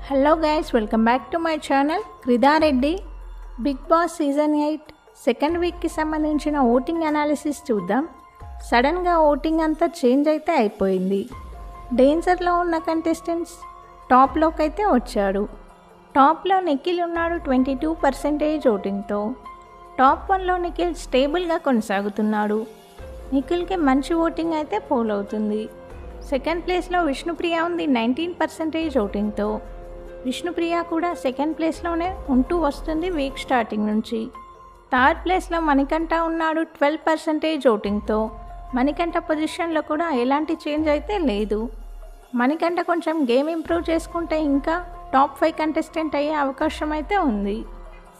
Hello guys, welcome back to my channel క్రిదారెడ్డి. Big boss season 8 second వీక్కి సంబంధించిన voting analysis చూద్దాం. సడన్గా ఓటింగ్ అంతా చేంజ్ అయితే అయిపోయింది. డేంజర్లో ఉన్న కంటెస్టెంట్స్ టాప్లోకి అయితే వచ్చాడు. టాప్లో నిఖిల్ ఉన్నాడు 22% ఓటింగ్తో. టాప్ 1లో నిఖిల్ స్టేబుల్గా కొనసాగుతున్నాడు. నిఖిల్కి మంచి ఓటింగ్ అయితే పోల్ అవుతుంది. సెకండ్ ప్లేస్లో విష్ణుప్రియ ఉంది 19% ఓటింగ్తో. విష్ణుప్రియ కూడా సెకండ్ ప్లేస్లోనే ఉంటూ వస్తుంది వీక్ స్టార్టింగ్ నుంచి. థర్డ్ ప్లేస్లో మణికంఠ ఉన్నాడు 12% ఓటింగ్తో. మణికంఠ పొజిషన్లో కూడా ఎలాంటి చేంజ్ అయితే లేదు. మణికంఠ కొంచెం గేమ్ ఇంప్రూవ్ చేసుకుంటే ఇంకా టాప్ 5 కంటెస్టెంట్ అయ్యే అవకాశం అయితే ఉంది.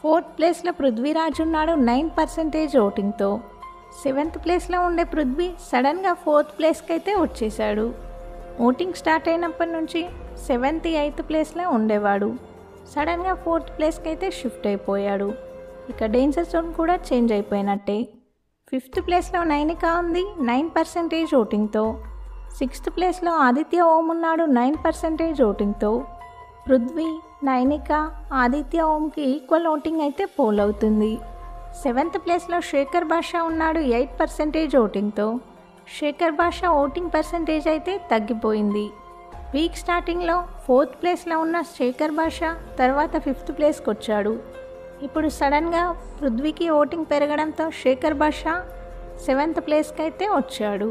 ఫోర్త్ ప్లేస్లో పృథ్వీరాజ్ ఉన్నాడు 9% ఓటింగ్తో. సెవెంత్ ప్లేస్లో ఉండే పృథ్వీ సడన్గా ఫోర్త్ ప్లేస్కి అయితే వచ్చేసాడు. ఓటింగ్ స్టార్ట్ అయినప్పటి నుంచి 7th, 8th ప్లేస్లో ఉండేవాడు. సడన్గా 4th ప్లేస్కి అయితే షిఫ్ట్ అయిపోయాడు. ఇక డేంజర్ జోన్ కూడా చేంజ్ అయిపోయినట్టే. 5th ప్లేస్లో నైనిక ఉంది 9% ఓటింగ్తో. 6th ప్లేస్లో ఆదిత్య ఓం ఉన్నాడు 9% ఓటింగ్తో. పృథ్వీ, నైనిక, ఆదిత్య ఓంకి ఈక్వల్ ఓటింగ్ అయితే పోల్ అవుతుంది. 7th ప్లేస్లో శేఖర్ భాష ఉన్నాడు 8% ఓటింగ్తో. శేఖర్ భాష ఓటింగ్ పర్సంటేజ్ అయితే తగ్గిపోయింది. వీక్ స్టార్టింగ్లో 4th ప్లేస్లో ఉన్న శేఖర్ భాష తర్వాత 5th ప్లేస్కి వచ్చాడు. ఇప్పుడు సడన్గా పృథ్వీకి ఓటింగ్ పెరగడంతో శేఖర్ భాష 7th ప్లేస్కి అయితే వచ్చాడు.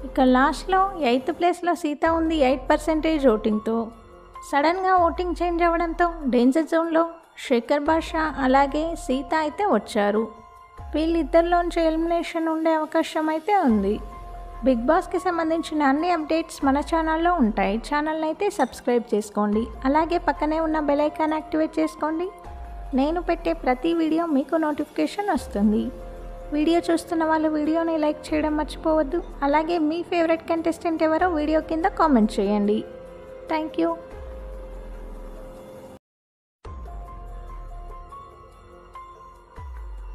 ఇక లాస్ట్లో 8th ప్లేస్లో సీత ఉంది 8% ఓటింగ్తో. సడన్గా ఓటింగ్ చేంజ్ అవ్వడంతో డేంజర్ జోన్లో శేఖర్ భాష అలాగే సీత అయితే వచ్చారు. వీళ్ళిద్దరిలోంచి ఎలిమినేషన్ ఉండే అవకాశం అయితే ఉంది. బిగ్ బాస్కి సంబంధించిన అన్ని అప్డేట్స్ మన ఛానల్లో ఉంటాయి. ఛానల్ని అయితే సబ్స్క్రైబ్ చేసుకోండి. అలాగే పక్కనే ఉన్న బెల్ ఐకాన్ యాక్టివేట్ చేసుకోండి. నేను పెట్టే ప్రతి వీడియో మీకు నోటిఫికేషన్ వస్తుంది. వీడియో చూస్తున్న వాళ్ళు వీడియోని లైక్ చేయడం మర్చిపోవద్దు. అలాగే మీ ఫేవరెట్ కంటెస్టెంట్ ఎవరో వీడియో కింద కామెంట్ చేయండి. Thank you.